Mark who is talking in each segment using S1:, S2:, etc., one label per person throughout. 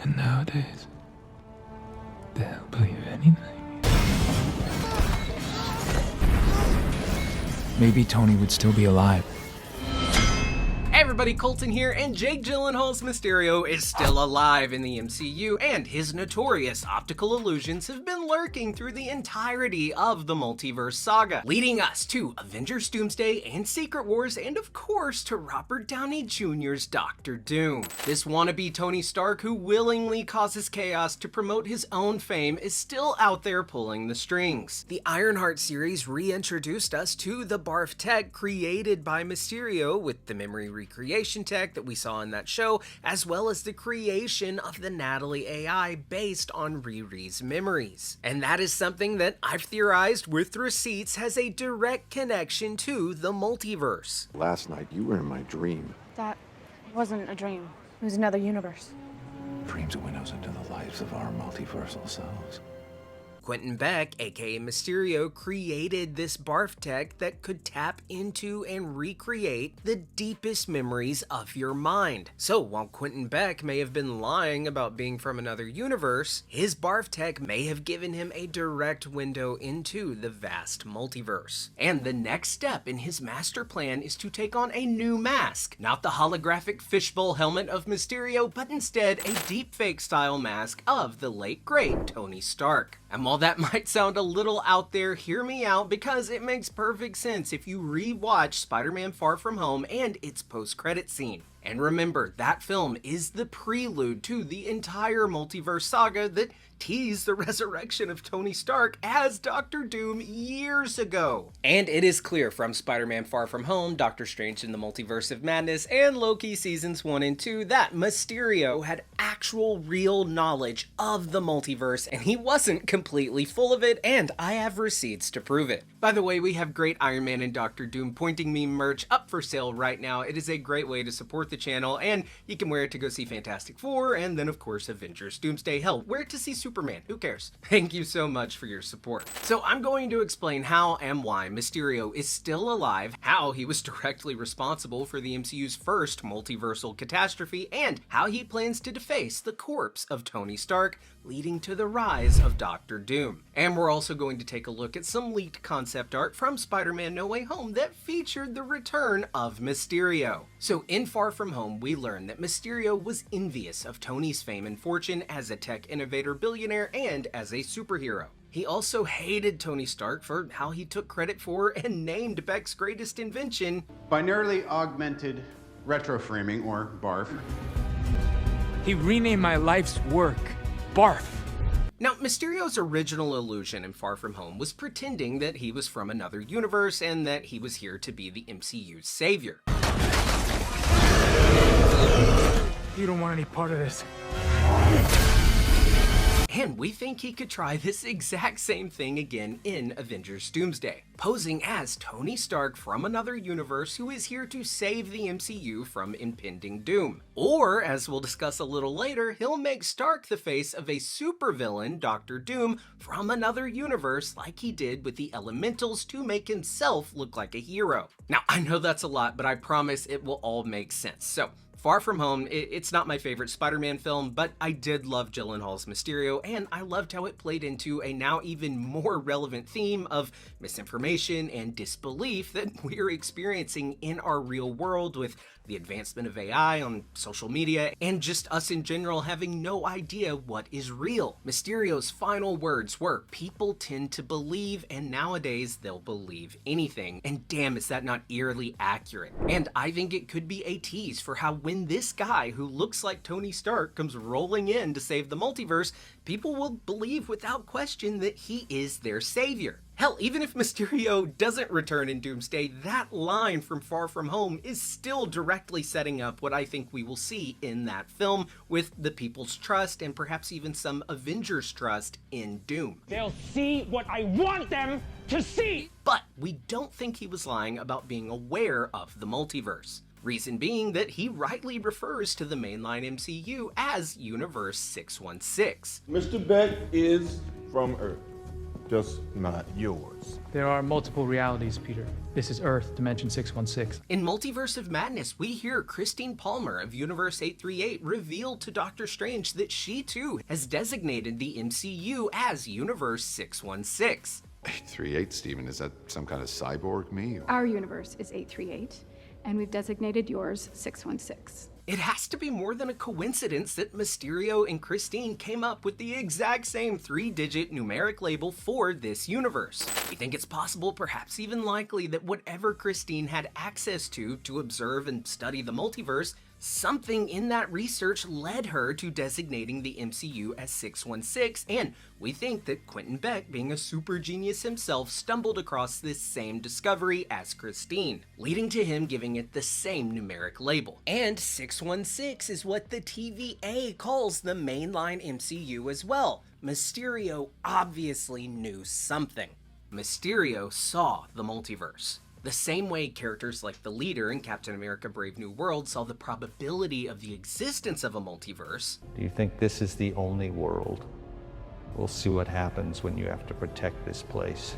S1: And nowadays, they'll believe anything. Maybe Tony would still be alive.
S2: Hey everybody, Colton here, and Jake Gyllenhaal's Mysterio is still alive in the MCU, and his notorious optical illusions have been lurking through the entirety of the Multiverse saga, leading us to Avengers Doomsday and Secret Wars, and of course to Robert Downey Jr.'s Doctor Doom. This wannabe Tony Stark who willingly causes chaos to promote his own fame is still out there pulling the strings. The Ironheart series reintroduced us to the Barf tech created by Mysterio with the memory recreation tech that we saw in that show, as well as the creation of the Natalie AI based on Riri's memories. And that is something that I've theorized with receipts has a direct connection to the multiverse.
S3: Last night, you were in my dream.
S4: That wasn't a dream. It was another universe.
S3: Dreams are windows into the lives of our multiversal selves.
S2: Quentin Beck, aka Mysterio, created this Barf tech that could tap into and recreate the deepest memories of your mind. So while Quentin Beck may have been lying about being from another universe, his Barf tech may have given him a direct window into the vast multiverse. And the next step in his master plan is to take on a new mask. Not the holographic fishbowl helmet of Mysterio, but instead a deepfake style mask of the late great Tony Stark. And while that might sound a little out there, hear me out because it makes perfect sense if you re-watch Spider-Man Far From Home and its post-credit scene. And remember, that film is the prelude to the entire multiverse saga that teased the resurrection of Tony Stark as Doctor Doom years ago. And it is clear from Spider-Man Far From Home, Doctor Strange in the Multiverse of Madness, and Loki seasons 1 and 2 that Mysterio had actual real knowledge of the multiverse, and he wasn't completely full of it, and I have receipts to prove it. By the way, we have great Iron Man and Doctor Doom pointing me merch up for sale right now. It is a great way to support the channel, and you can wear it to go see Fantastic Four, and then of course Avengers Doomsday. Hell, wear it to see Superman, who cares? Thank you so much for your support. So I'm going to explain how and why Mysterio is still alive, how he was directly responsible for the MCU's first multiversal catastrophe, and how he plans to deface the corpse of Tony Stark, leading to the rise of Doctor Doom. And we're also going to take a look at some leaked concept art from Spider-Man No Way Home that featured the return of Mysterio. So in Far From Home, we learn that Mysterio was envious of Tony's fame and fortune as a tech innovator billionaire and as a superhero. He also hated Tony Stark for how he took credit for and named Beck's greatest invention,
S5: binarily augmented retroframing, or BARF.
S1: He renamed my life's work Barf.
S2: Now, Mysterio's original illusion in Far From Home was pretending that he was from another universe and that he was here to be the MCU's savior.
S1: You don't want any part of this.
S2: And we think he could try this exact same thing again in Avengers Doomsday, posing as Tony Stark from another universe who is here to save the MCU from impending doom. Or, as we'll discuss a little later, he'll make Stark the face of a supervillain, Doctor Doom, from another universe like he did with the Elementals to make himself look like a hero. Now, I know that's a lot, but I promise it will all make sense. So, Far From Home, it's not my favorite Spider-Man film, but I did love Gyllenhaal's Mysterio, and I loved how it played into a now even more relevant theme of misinformation and disbelief that we're experiencing in our real world with the advancement of AI on social media, and just us in general having no idea what is real. Mysterio's final words were, "People tend to believe, and nowadays they'll believe anything." And damn, is that not eerily accurate? And I think it could be a tease for how when this guy who looks like Tony Stark comes rolling in to save the multiverse, people will believe without question that he is their savior. Hell, even if Mysterio doesn't return in Doomsday, that line from Far From Home is still directly setting up what I think we will see in that film with the people's trust and perhaps even some Avengers trust in Doom.
S6: They'll see what I want them to see!
S2: But we don't think he was lying about being aware of the multiverse. Reason being that he rightly refers to the mainline MCU as Universe 616.
S7: Mr. Beck is from Earth. just not yours.
S1: There are multiple realities, Peter. This is Earth, Dimension 616.
S2: In Multiverse of Madness, we hear Christine Palmer of Universe 838 reveal to Doctor Strange that she too has designated the MCU as Universe 616.
S3: 838, Steven, is that some kind of cyborg me?
S8: Our universe is 838, and we've designated yours 616.
S2: It has to be more than a coincidence that Mysterio and Christine came up with the exact same 3-digit numeric label for this universe. We think it's possible, perhaps even likely, that whatever Christine had access to observe and study the multiverse, something in that research led her to designating the MCU as 616, and we think that Quentin Beck, being a super genius himself, stumbled across this same discovery as Christine, leading to him giving it the same numeric label. And 616 is what the TVA calls the mainline MCU as well. Mysterio obviously knew something. Mysterio saw the multiverse. The same way characters like the Leader in Captain America Brave New World saw the probability of the existence of a multiverse.
S9: Do you think this is the only world? We'll see what happens when you have to protect this place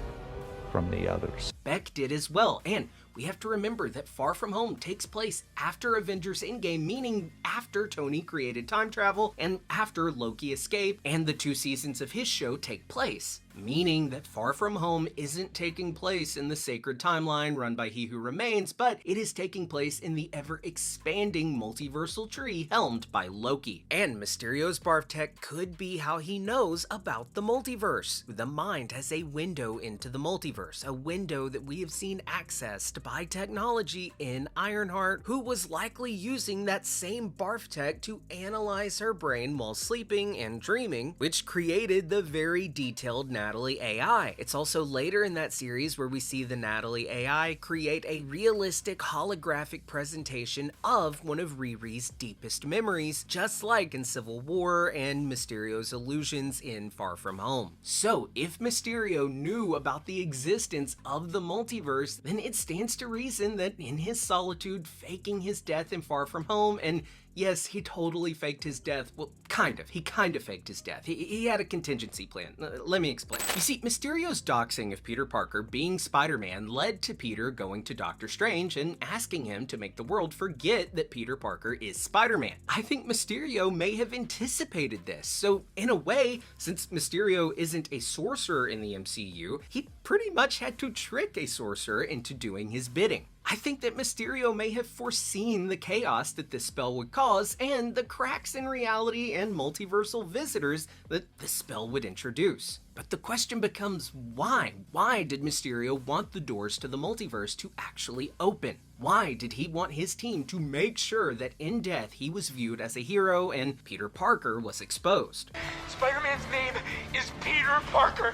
S9: from the others.
S2: Beck did as well, and we have to remember that Far From Home takes place after Avengers Endgame, meaning after Tony created time travel and after Loki escaped and the 2 seasons of his show take place, meaning that Far From Home isn't taking place in the sacred timeline run by He Who Remains, but it is taking place in the ever-expanding multiversal tree helmed by Loki. And Mysterio's Barf tech could be how he knows about the multiverse. The mind has a window into the multiverse, a window that we have seen accessed by technology in Ironheart, who was likely using that same Barf tech to analyze her brain while sleeping and dreaming, which created the very detailed Natalie AI. It's also later in that series where we see the Natalie AI create a realistic holographic presentation of one of Riri's deepest memories, just like in Civil War and Mysterio's illusions in Far From Home. So if Mysterio knew about the existence of the multiverse, then it stands to reason that in his solitude, faking his death in Far From Home, and yes, he totally faked his death. Well, kind of. He kind of faked his death. He had a contingency plan. Let me explain. You see, Mysterio's doxing of Peter Parker being Spider-Man led to Peter going to Doctor Strange and asking him to make the world forget that Peter Parker is Spider-Man. I think Mysterio may have anticipated this. So, in a way, since Mysterio isn't a sorcerer in the MCU, he pretty much had to trick a sorcerer into doing his bidding. I think that Mysterio may have foreseen the chaos that this spell would cause and the cracks in reality and multiversal visitors that the spell would introduce. But the question becomes why? Why did Mysterio want the doors to the multiverse to actually open? Why did he want his team to make sure that in death he was viewed as a hero and Peter Parker was exposed?
S6: Spider-Man's name is Peter Parker.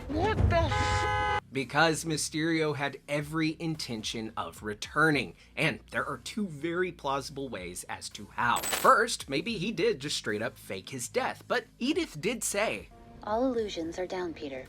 S6: What the
S2: Because Mysterio had every intention of returning, and there are 2 very plausible ways as to how. First, maybe he did just straight up fake his death, but Edith did say,
S10: "All illusions are down, Peter."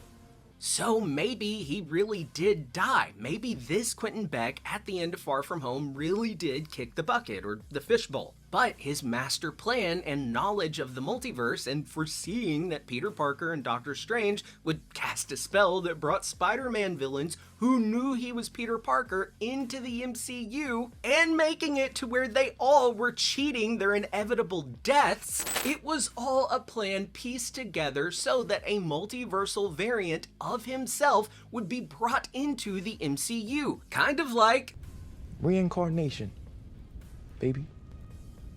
S2: So maybe he really did die. Maybe this Quentin Beck at the end of Far From Home really did kick the bucket or the fishbowl. But his master plan and knowledge of the multiverse and foreseeing that Peter Parker and Doctor Strange would cast a spell that brought Spider-Man villains who knew he was Peter Parker into the MCU and making it to where they all were cheating their inevitable deaths, it was all a plan pieced together so that a multiversal variant of himself would be brought into the MCU. Kind of like
S1: Reincarnation, baby.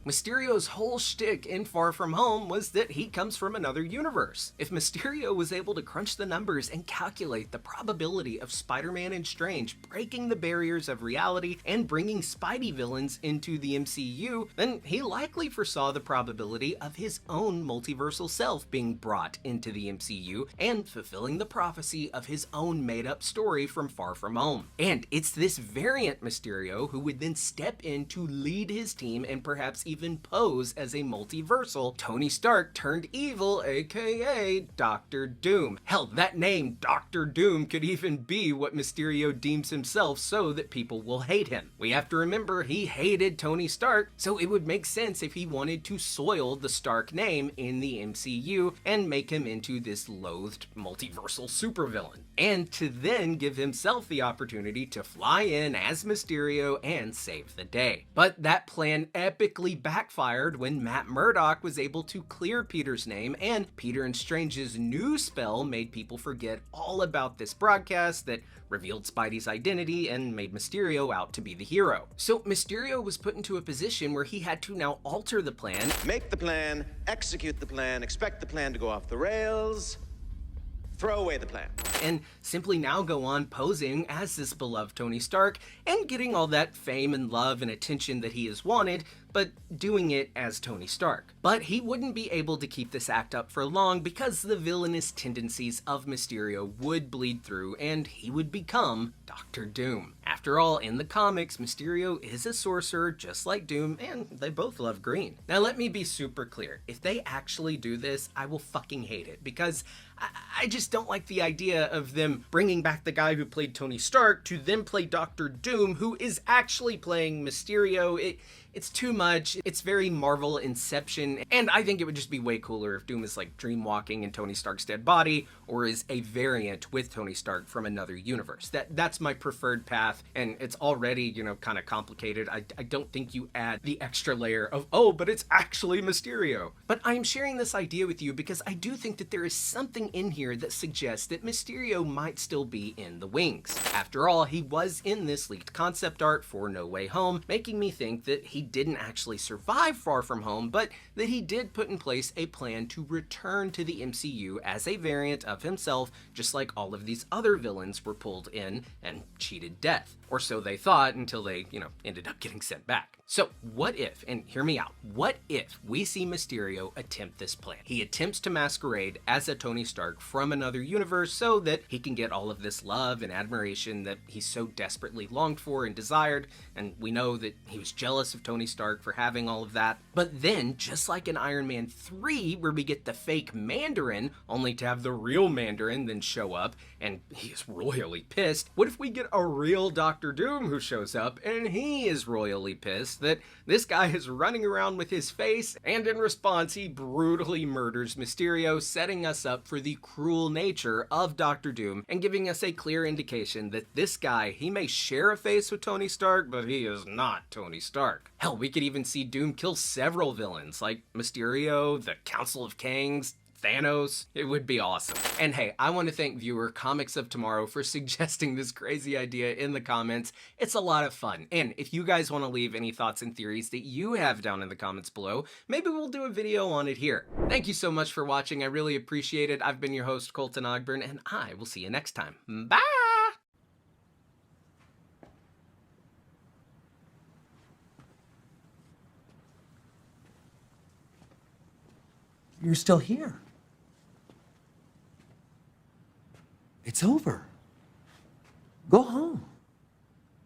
S2: Mysterio's whole shtick in Far From Home was that he comes from another universe. If Mysterio was able to crunch the numbers and calculate the probability of Spider-Man and Strange breaking the barriers of reality and bringing Spidey villains into the MCU, then he likely foresaw the probability of his own multiversal self being brought into the MCU and fulfilling the prophecy of his own made-up story from Far From Home. And it's this variant Mysterio who would then step in to lead his team and perhaps even pose as a multiversal, Tony Stark turned evil, aka Doctor Doom. Hell, that name, Doctor Doom, could even be what Mysterio deems himself so that people will hate him. We have to remember he hated Tony Stark, so it would make sense if he wanted to soil the Stark name in the MCU and make him into this loathed multiversal supervillain, and to then give himself the opportunity to fly in as Mysterio and save the day. But that plan epically backfired when Matt Murdock was able to clear Peter's name, and Peter and Strange's new spell made people forget all about this broadcast that revealed Spidey's identity and made Mysterio out to be the hero. So Mysterio was put into a position where he had to now alter the plan.
S11: Make the plan, execute the plan, expect the plan to go off the rails, throw away the plan.
S2: And simply now go on posing as this beloved Tony Stark and getting all that fame and love and attention that he has wanted, but doing it as Tony Stark. But he wouldn't be able to keep this act up for long because the villainous tendencies of Mysterio would bleed through and he would become Doctor Doom. After all, in the comics, Mysterio is a sorcerer just like Doom, and they both love green. Now let me be super clear. If they actually do this, I will fucking hate it because I just don't like the idea of them bringing back the guy who played Tony Stark to then play Doctor Doom, who is actually playing Mysterio. It's too much. It's very Marvel Inception, and I think it would just be way cooler if Doom is like dream walking in Tony Stark's dead body, or is a variant with Tony Stark from another universe. That's my preferred path, and it's already, you know, kind of complicated. I don't think you add the extra layer of, oh, but it's actually Mysterio. But I'm sharing this idea with you because I do think that there is something in here that suggests that Mysterio might still be in the wings. After all, he was in this leaked concept art for No Way Home, making me think that he didn't actually survive Far From Home, but that he did put in place a plan to return to the MCU as a variant of himself, just like all of these other villains were pulled in and cheated death. Or so they thought until they, ended up getting sent back. So what if, and hear me out, what if we see Mysterio attempt this plan? He attempts to masquerade as a Tony Stark from another universe so that he can get all of this love and admiration that he so desperately longed for and desired, and we know that he was jealous of Tony Stark for having all of that. But then, just like in Iron Man 3, where we get the fake Mandarin, only to have the real Mandarin then show up, and he is royally pissed, what if we get a real Doctor Doom who shows up, and he is royally pissed that this guy is running around with his face, and in response he brutally murders Mysterio, setting us up for the cruel nature of Doctor Doom and giving us a clear indication that this guy, he may share a face with Tony Stark, but he is not Tony Stark. Hell, we could even see Doom kill several villains like Mysterio, the Council of Kangs, Thanos. It would be awesome. And hey, I want to thank viewer Comics of Tomorrow for suggesting this crazy idea in the comments. It's a lot of fun. And if you guys want to leave any thoughts and theories that you have down in the comments below, maybe we'll do a video on it here. Thank you so much for watching. I really appreciate it. I've been your host, Colton Ogburn, and I will see you next time. Bye!
S12: You're still here. It's over. Go home.